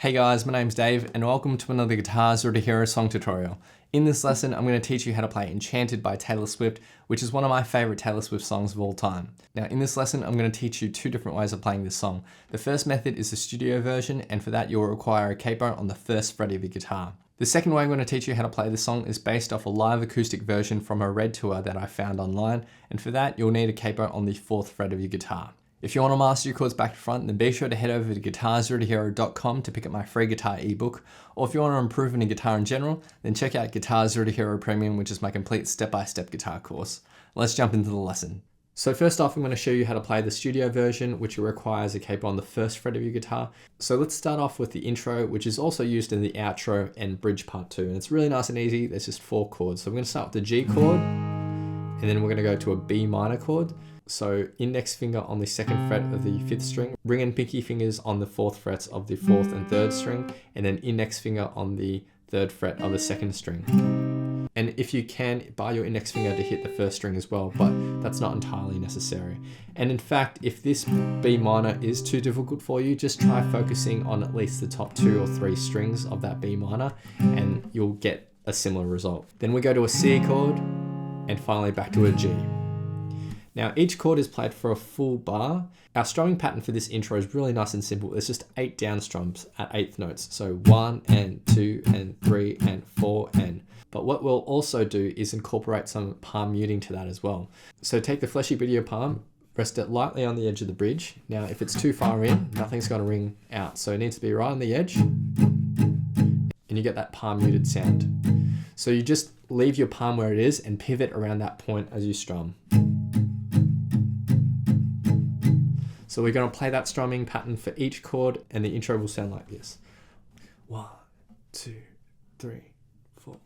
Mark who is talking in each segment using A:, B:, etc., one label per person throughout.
A: Hey guys, my name's Dave and welcome to another Guitar Zero to Hero song tutorial. In this lesson, I'm going to teach you how to play Enchanted by Taylor Swift, which is one of my favorite Taylor Swift songs of all time. Now in this lesson, I'm going to teach you two different ways of playing this song. The first method is the studio version, and for that you'll require a capo on the first fret of your guitar. The second way I'm going to teach you how to play this song is based off a live acoustic version from a Red tour that I found online, and for that you'll need a capo on the fourth fret of your guitar. If you want to master your chords back to front, then be sure to head over to guitarzerotohero.com to pick up my free guitar ebook. Or if you want to improve in guitar in general, then check out Guitar Zero to Hero Premium, which is my complete step-by-step guitar course. Let's jump into the lesson. So first off, I'm going to show you how to play the studio version, which requires a capo on the first fret of your guitar. So let's start off with the intro, which is also used in the outro and bridge part 2. And it's really nice and easy. There's just 4 chords. So we're going to start with the G chord, and then we're going to go to a B minor chord. So index finger on the 2nd fret of the 5th string, ring and pinky fingers on the 4th frets of the 4th and 3rd string, and then index finger on the 3rd fret of the 2nd string. And if you can, bar your index finger to hit the 1st string as well, but that's not entirely necessary. And in fact, if this B minor is too difficult for you, just try focusing on at least the top 2 or 3 strings of that B minor, and you'll get a similar result. Then we go to a C chord, and finally back to a G. Now each chord is played for a full bar. Our strumming pattern for this intro is really nice and simple. It's just 8 down strums at 8th notes. So 1 and 2 and 3 and 4 and. But what we'll also do is incorporate some palm muting to that as well. So take the fleshy bit of your palm, rest it lightly on the edge of the bridge. Now if it's too far in, nothing's going to ring out. So it needs to be right on the edge. And you get that palm muted sound. So you just leave your palm where it is and pivot around that point as you strum. So we're going to play that strumming pattern for each chord, and the intro will sound like this. 1, 2, 3, 4.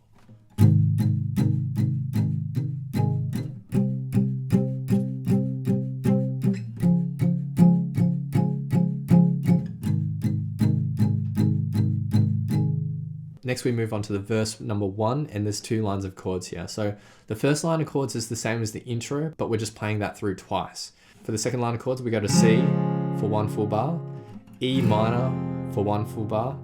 A: Next we move on to the verse number 1, and there's 2 lines of chords here. So the first line of chords is the same as the intro, but we're just playing that through twice. For the second line of chords, we go to C for 1 full bar, E minor for 1 full bar,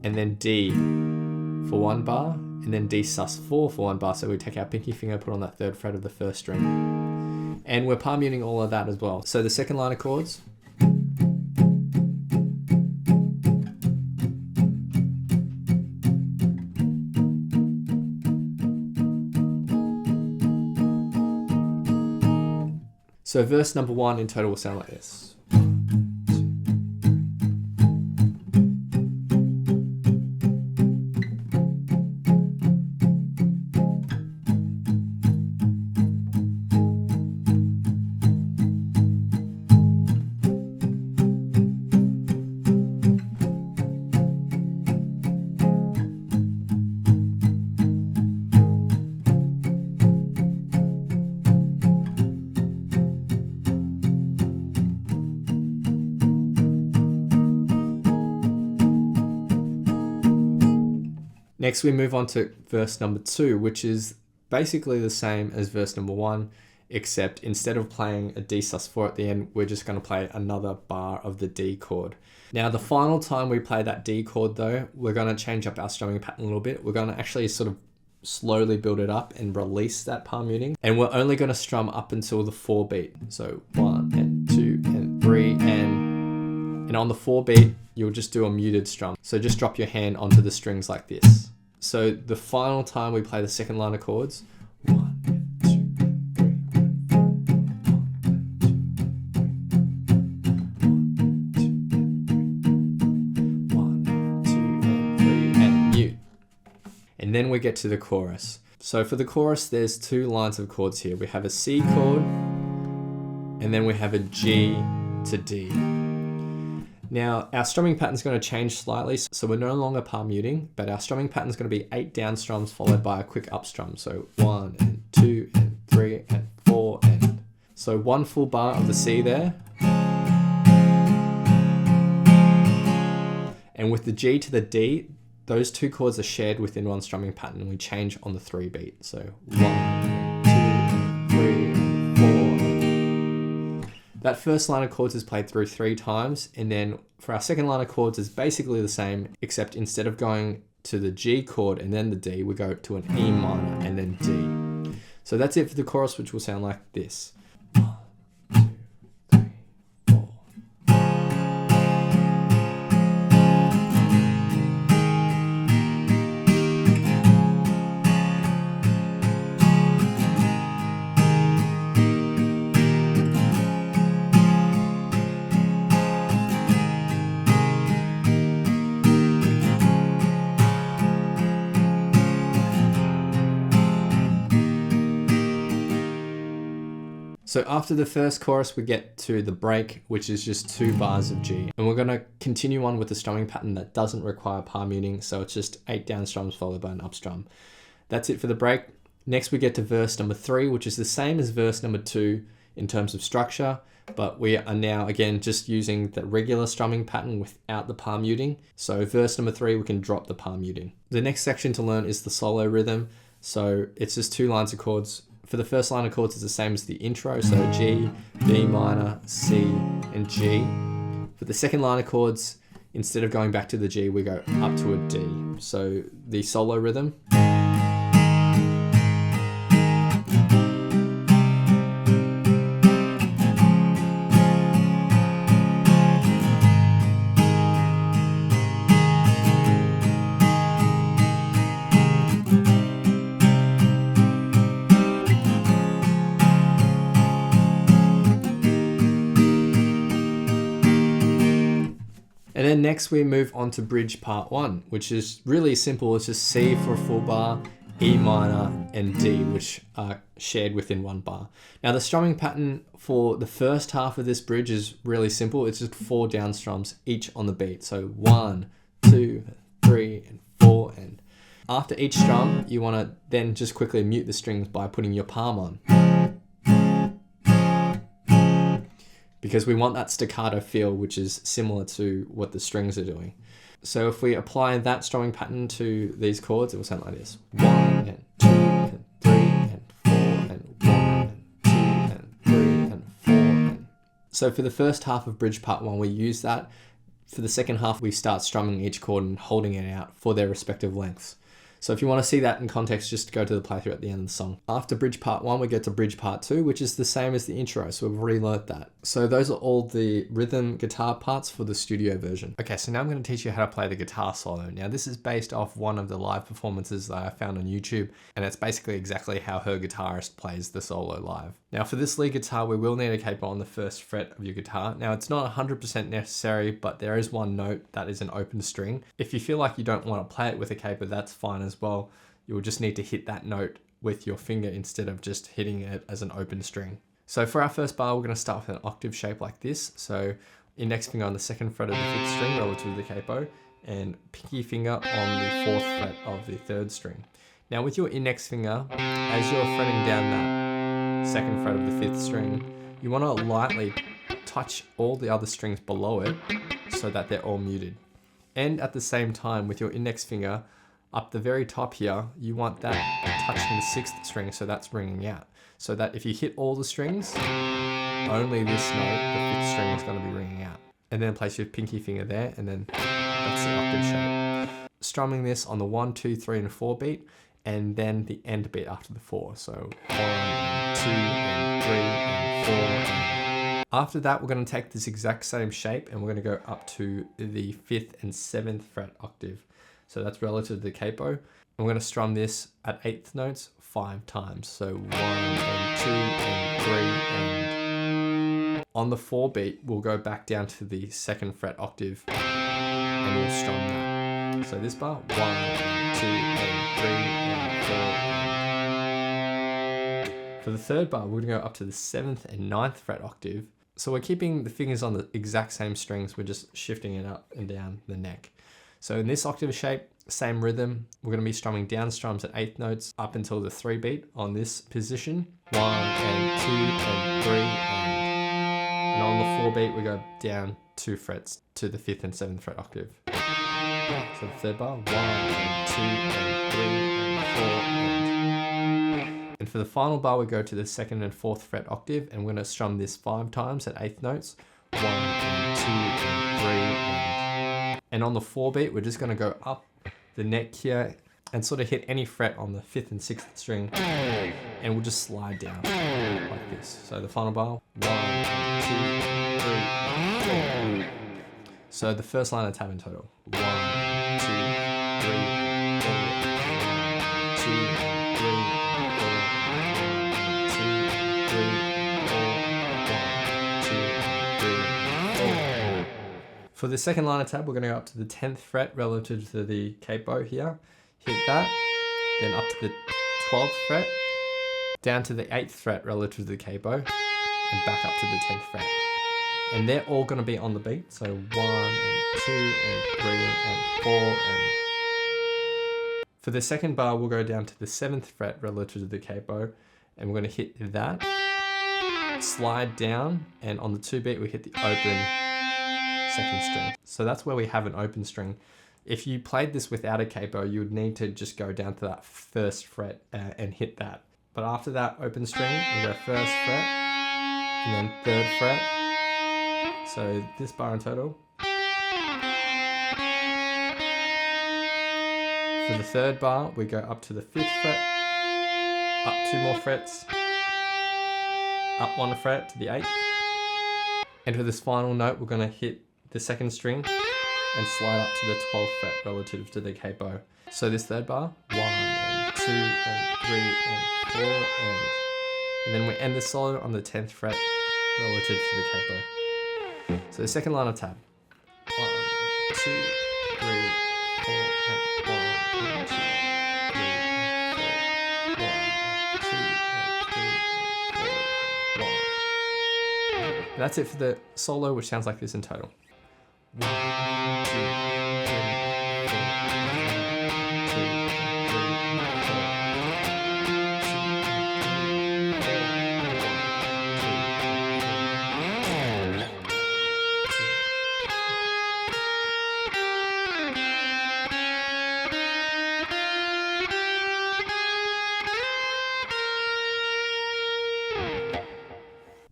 A: and then D for 1 bar, and then D sus4 for 1 bar. So we take our pinky finger, put on that 3rd fret of the 1st string. And we're palm muting all of that as well. So the second line of chords, so verse number 1 in total will sound like this. Next we move on to verse number 2, which is basically the same as verse number 1, except instead of playing a D sus4 at the end, we're just going to play another bar of the D chord. Now the final time we play that D chord though, we're going to change up our strumming pattern a little bit. We're going to actually sort of slowly build it up and release that palm muting, and we're only going to strum up until the 4 beat. So 1 and 2 and 3 and on the 4 beat, you'll just do a muted strum. So just drop your hand onto the strings like this. So the final time we play the second line of chords, 1, 2, 3, 1, 2, 3, and mute. And then we get to the chorus. So for the chorus, there's 2 lines of chords here. We have a C chord, and then we have a G to D. Now, our strumming pattern is going to change slightly, so we're no longer palm muting, but our strumming pattern is going to be 8 down strums followed by a quick up strum. So 1 and 2 and 3 and 4 and. So 1 full bar of the C there. And with the G to the D, those 2 chords are shared within one strumming pattern, and we change on the 3 beat. So 1, 2, 3, 4. That first line of chords is played through 3 times, and then for our second line of chords is basically the same, except instead of going to the G chord and then the D, we go to an E minor and then D. So that's it for the chorus, which will sound like this. So after the first chorus, we get to the break, which is just 2 bars of G. And we're gonna continue on with the strumming pattern that doesn't require palm muting. So it's just 8 down strums followed by an up strum. That's it for the break. Next we get to verse number 3, which is the same as verse number 2 in terms of structure, but we are now again just using the regular strumming pattern without the palm muting. So verse number 3, we can drop the palm muting. The next section to learn is the solo rhythm. So it's just 2 lines of chords. For the first line of chords, it's the same as the intro, so G, B minor, C, and G. For the second line of chords, instead of going back to the G, we go up to a D. So the solo rhythm. And then next we move on to bridge part 1, which is really simple. It's just C for a full bar, E minor, and D, which are shared within 1 bar. Now the strumming pattern for the first half of this bridge is really simple. It's just 4 down strums, each on the beat. So 1, 2, 3, and 4. And after each strum, you want to then just quickly mute the strings by putting your palm on, because we want that staccato feel, which is similar to what the strings are doing. So if we apply that strumming pattern to these chords, it will sound like this. 1 and 2 and 3 and 4 and 1 and 2 and 3 and 4. And... So for the first half of bridge part 1, we use that. For the second half, we start strumming each chord and holding it out for their respective lengths. So if you want to see that in context, just go to the playthrough at the end of the song. After bridge part 1, we get to bridge part 2, which is the same as the intro. So we've already learnt that. So those are all the rhythm guitar parts for the studio version. Okay, so now I'm going to teach you how to play the guitar solo. Now this is based off one of the live performances that I found on YouTube, and it's basically exactly how her guitarist plays the solo live. Now for this lead guitar, we will need a capo on the first fret of your guitar. Now it's not 100% necessary, but there is one note that is an open string. If you feel like you don't want to play it with a capo, that's fine as well. You'll just need to hit that note with your finger instead of just hitting it as an open string. So for our first bar, we're going to start with an octave shape like this. So index finger on the 2nd fret of the 5th string relative to the capo, and pinky finger on the 4th fret of the 3rd string. Now with your index finger, as you're fretting down that 2nd fret of the 5th string, you want to lightly touch all the other strings below it so that they're all muted. And at the same time, with your index finger, up the very top here, you want that touching the 6th string, so that's ringing out. So that if you hit all the strings, only this note, the 5th string, is going to be ringing out. And then place your pinky finger there, and then that's the octave shape. Strumming this on the 1, 2, 3, and 4 beat, and then the end beat after the 4. So 1, and 2, and 3, and 4. And after that, we're going to take this exact same shape, and we're going to go up to the 5th and 7th fret octave. So that's relative to the capo. And we're going to strum this at 8th notes 5 times. So 1 and 2 and 3 and... On the 4 beat, we'll go back down to the 2nd fret octave and we'll strum that. So this bar, 1 and 2 and 3 and 4. For the 3rd bar, we're going to go up to the 7th and 9th fret octave. So we're keeping the fingers on the exact same strings, we're just shifting it up and down the neck. So in this octave shape, same rhythm, we're going to be strumming down strums at 8th notes up until the 3 beat on this position. 1 and 2 and 3 and on the 4 beat we go down 2 frets to the 5th and 7th fret octave. So the 3rd bar, 1 and 2 and 3 and 4 and for the final bar, we go to the 2nd and 4th fret octave, and we're going to strum this 5 times at 8th notes. 1 and 2 and 3 and on the 4 beat, we're just going to go up the neck here and sort of hit any fret on the 5th and 6th string, and we'll just slide down like this. So the final bar, 1 and 2, 3 and 4. So the first line of tab in total, 1, 2, 3, 4, 2, 3, 4. For the second line of tab, we're going to go up to the 10th fret relative to the capo here. Hit that, then up to the 12th fret, down to the 8th fret relative to the capo, and back up to the 10th fret. And they're all going to be on the beat. So 1 and 2 and 3 and 4. And for the second bar, we'll go down to the 7th fret relative to the capo, and we're going to hit that, slide down, and on the 2 beat, we hit the open 2nd string. So that's where we have an open string. If you played this without a capo, you would need to just go down to that 1st fret and hit that. But after that open string, we go 1st fret, and then 3rd fret. So this bar in total. For the 3rd bar, we go up to the 5th fret, up 2 more frets, up 1 fret to the 8th. And for this final note, we're going to hit the 2nd string and slide up to the 12th fret relative to the capo. So this 3rd bar, 1 and 2 and 3 and 4 and then we end the solo on the 10th fret relative to the capo. So the second line of tab, 1, 2, 3, 4 and 1 and 2, 3, 4, 1, 2 and 3 and 4, 1. And that's it for the solo, which sounds like this in total. 1, 2, 3, 4,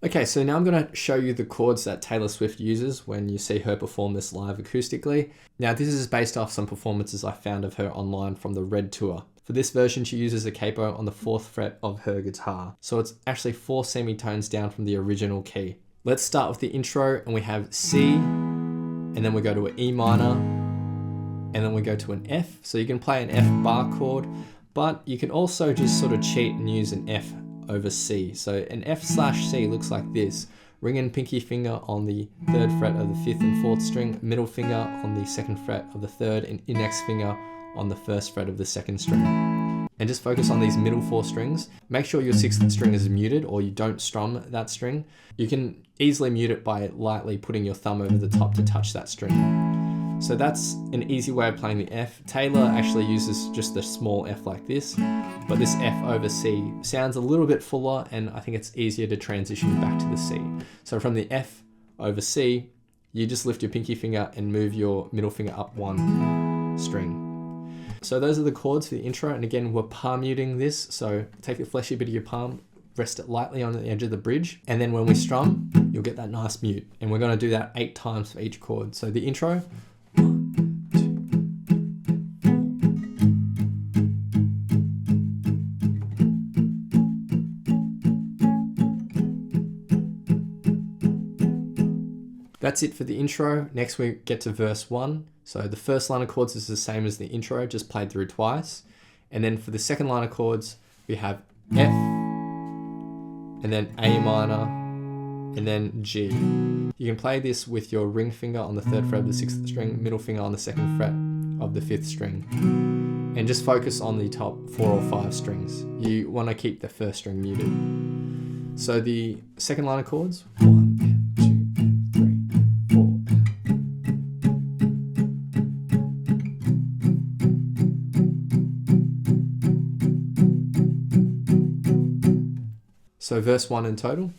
A: Okay, so now I'm going to show you the chords that Taylor Swift uses when you see her perform this live acoustically. Now this is based off some performances I found of her online from the Red Tour. For this version, she uses a capo on the 4th fret of her guitar. So it's actually 4 semitones down from the original key. Let's start with the intro, and we have C, and then we go to an E minor, and then we go to an F. So you can play an F bar chord, but you can also just sort of cheat and use an F over C. So an F/C looks like this. Ring and pinky finger on the 3rd fret of the 5th and 4th string, middle finger on the 2nd fret of the 3rd, and index finger on the 1st fret of the 2nd string. And just focus on these middle 4 strings. Make sure your 6th string is muted or you don't strum that string. You can easily mute it by lightly putting your thumb over the top to touch that string. So that's an easy way of playing the F. Taylor actually uses just the small F like this, but this F over C sounds a little bit fuller, and I think it's easier to transition back to the C. So from the F over C, you just lift your pinky finger and move your middle finger up 1 string. So those are the chords for the intro, and again, we're palm muting this, so take the fleshy bit of your palm, rest it lightly on the edge of the bridge, and then when we strum, you'll get that nice mute. And we're going to do that 8 times for each chord. So the intro, 1, 2, 4. That's it for the intro. Next we get to verse 1. So the first line of chords is the same as the intro, just played through twice. And then for the second line of chords, we have F, and then A minor, and then G. You can play this with your ring finger on the 3rd fret of the 6th string, middle finger on the 2nd fret of the 5th string. And just focus on the top 4 or 5 strings. You want to keep the 1st string muted. So the second line of chords, 1, 2, 3, 4. So verse 1 in total.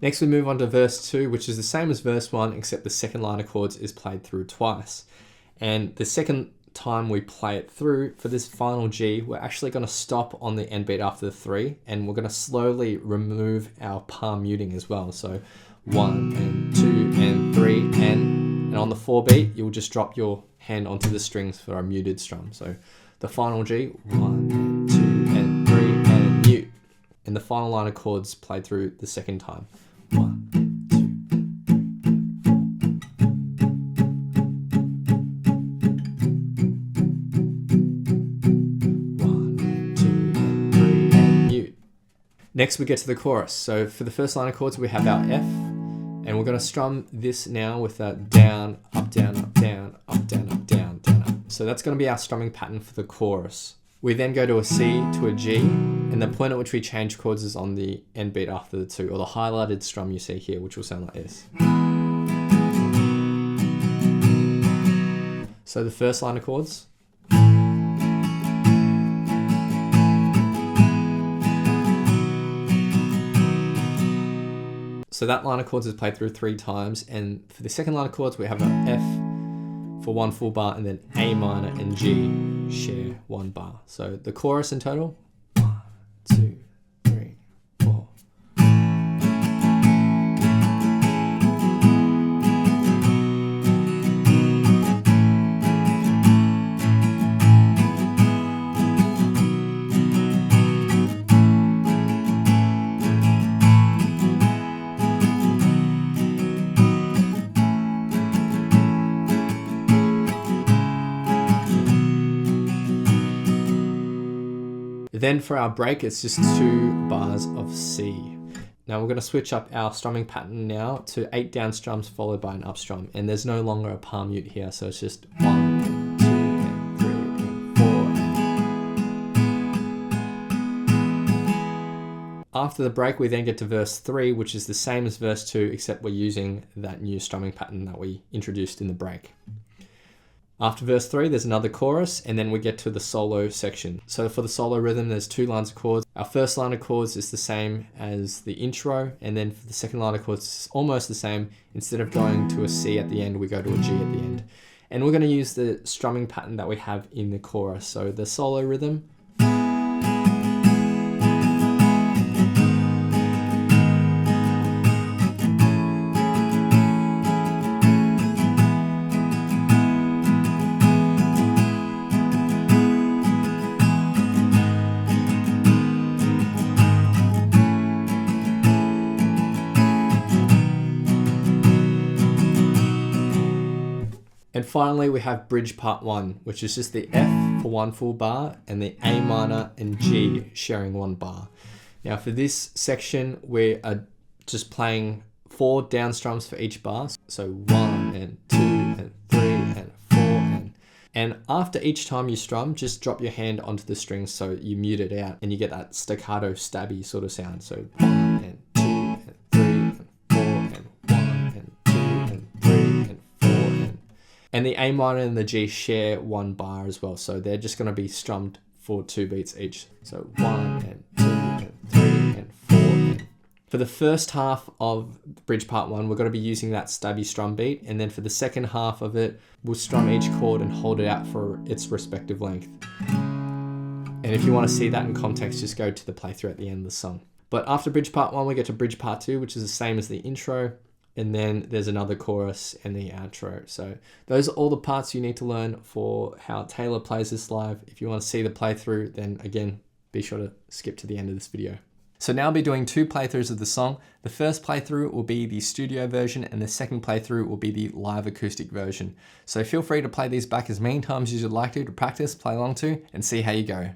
A: Next we move on to verse 2, which is the same as verse 1, except the second line of chords is played through twice. And the second time we play it through, for this final G, we're actually going to stop on the end beat after the 3, and we're going to slowly remove our palm muting as well. So 1 and 2 and 3 and on the 4 beat, you'll just drop your hand onto the strings for our muted strum. So the final G, 1 and 2 and 3 and mute. And the final line of chords played through the second time. 1, 2, 1, 2, 3 and mute. Next we get to the chorus. So for the first line of chords we have our F, and we're going to strum this now with a down, up, down, up, down, up, down, up, down, down, up. So that's going to be our strumming pattern for the chorus. We then go to a C to a G, and the point at which we change chords is on the end beat after the 2, or the highlighted strum you see here, which will sound like this. So the first line of chords. So that line of chords is played through 3 times, and for the second line of chords we have an F for 1 full bar, and then A minor and G share 1 bar. So the chorus in total, 1, 2, 3, 4. Then for our break, it's just 2 bars of C. Now we're going to switch up our strumming pattern now to 8 down strums followed by an up strum. And there's no longer a palm mute here, so it's just 1, 2, and 3, and 4. After the break, we then get to verse 3, which is the same as verse 2, except we're using that new strumming pattern that we introduced in the break. After verse 3, there's another chorus, and then we get to the solo section. So for the solo rhythm, there's 2 lines of chords. Our first line of chords is the same as the intro, and then for the second line of chords, it's almost the same. Instead of going to a C at the end, we go to a G at the end. And we're going to use the strumming pattern that we have in the chorus. So the solo rhythm. And finally, we have bridge part 1, which is just the F for 1 full bar and the A minor and G sharing 1 bar. Now for this section, we are just playing 4 down strums for each bar. So 1 and 2 and 3 and 4 and after each time you strum, just drop your hand onto the strings so you mute it out and you get that staccato stabby sort of sound. So 1 and 2 and 3 and 4 and 1 and 2 and 3 and 4 and the A minor and the G share 1 bar as well. So they're just going to be strummed for 2 beats each. So 1 and 2 and 3 and 4. And for the first half of bridge part 1, we're going to be using that stabby strum beat. And then for the second half of it, we'll strum each chord and hold it out for its respective length. And if you want to see that in context, just go to the playthrough at the end of the song. But after bridge part 1, we get to bridge part 2, which is the same as the intro. And then there's another chorus and the outro. So those are all the parts you need to learn for how Taylor plays this live. If you want to see the playthrough, then again, be sure to skip to the end of this video. So now I'll be doing 2 playthroughs of the song. The first playthrough will be the studio version and the second playthrough will be the live acoustic version. So feel free to play these back as many times as you'd like to practice, play along to, and see how you go.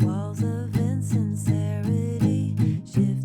B: Walls of insincerity shift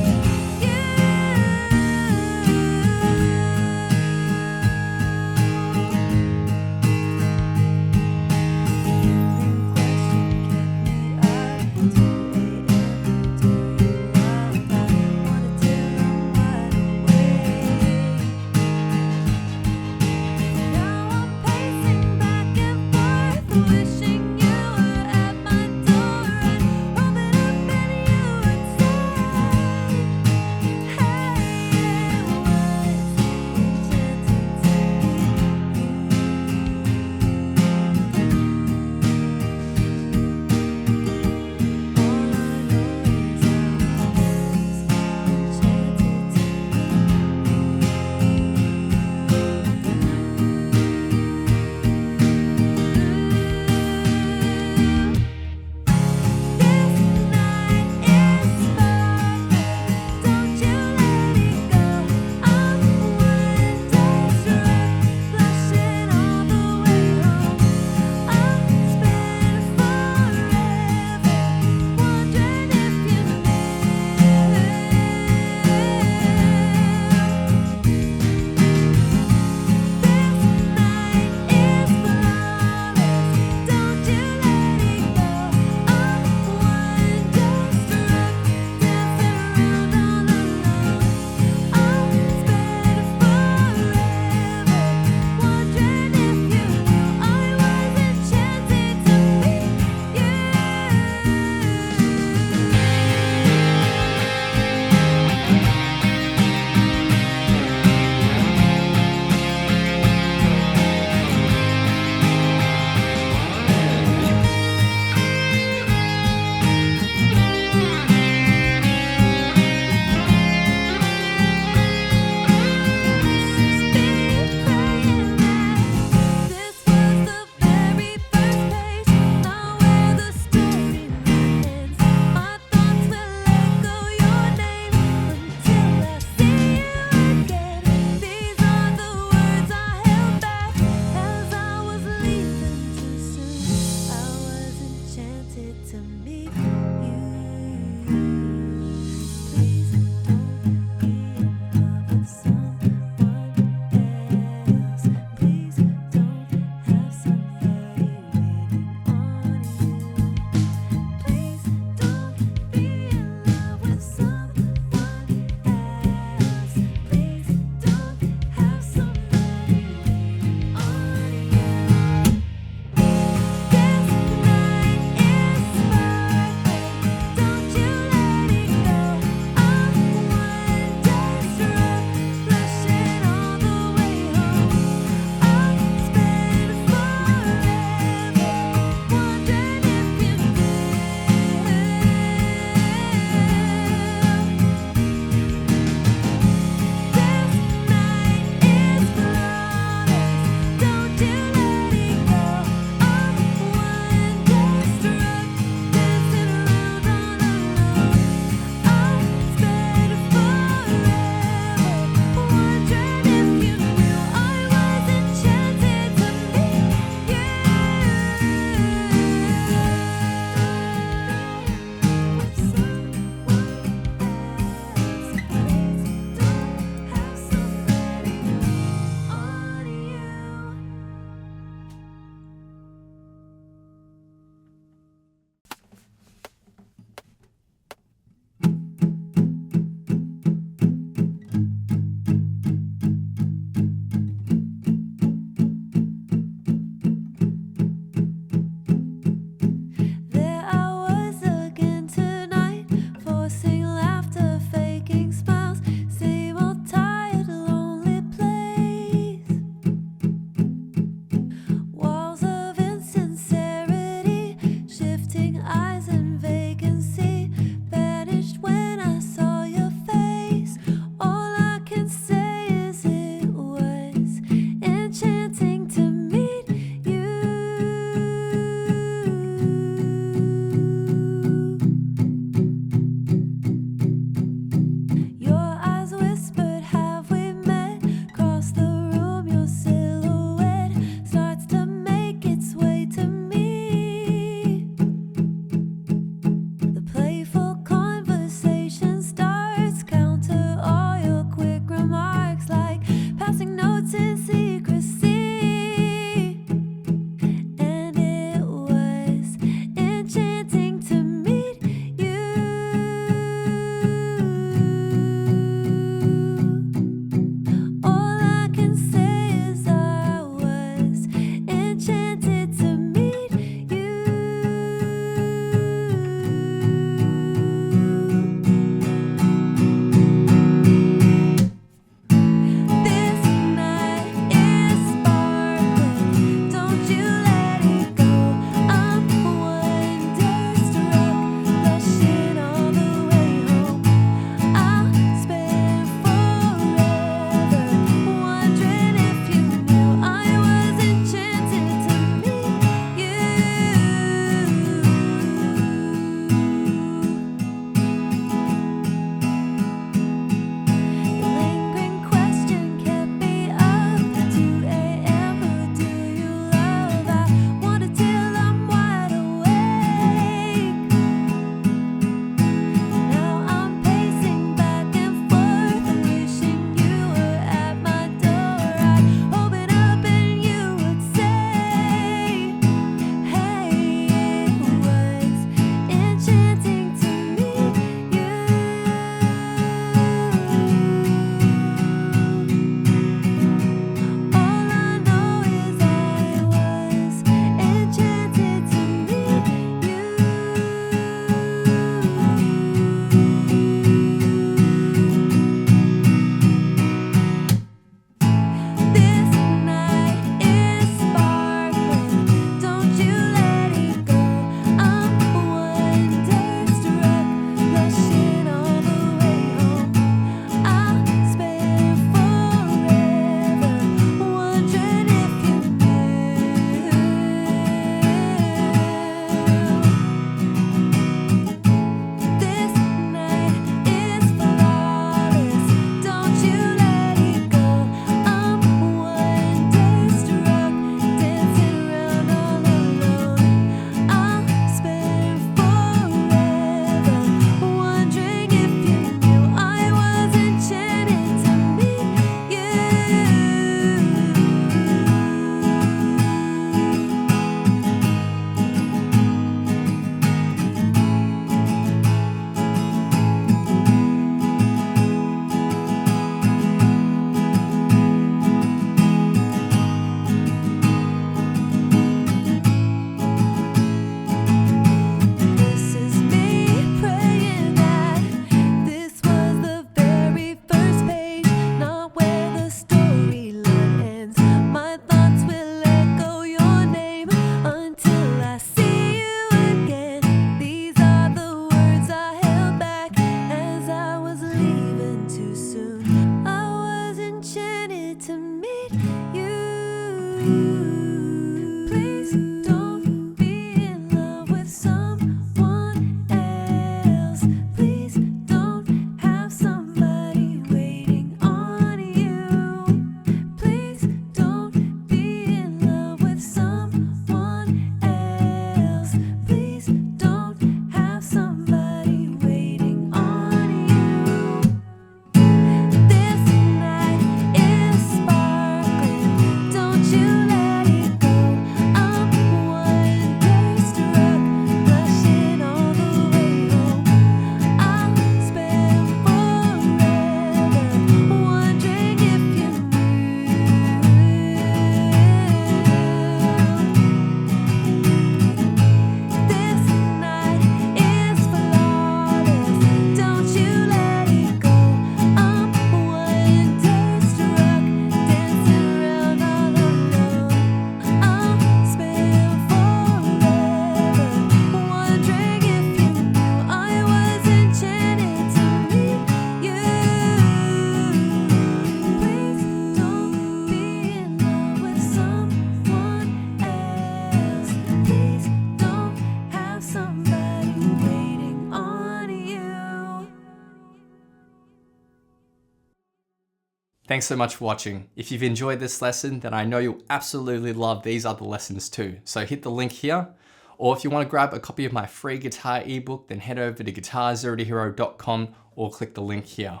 A: Thanks so much for watching. If you've enjoyed this lesson, then I know you'll absolutely love these other lessons too. So hit the link here. Or if you want to grab a copy of my free guitar ebook, then head over to guitarzerotohero.com or click the link here.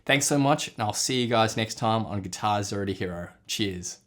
A: Thanks so much, and I'll see you guys next time on Guitar Zero to Hero. Cheers.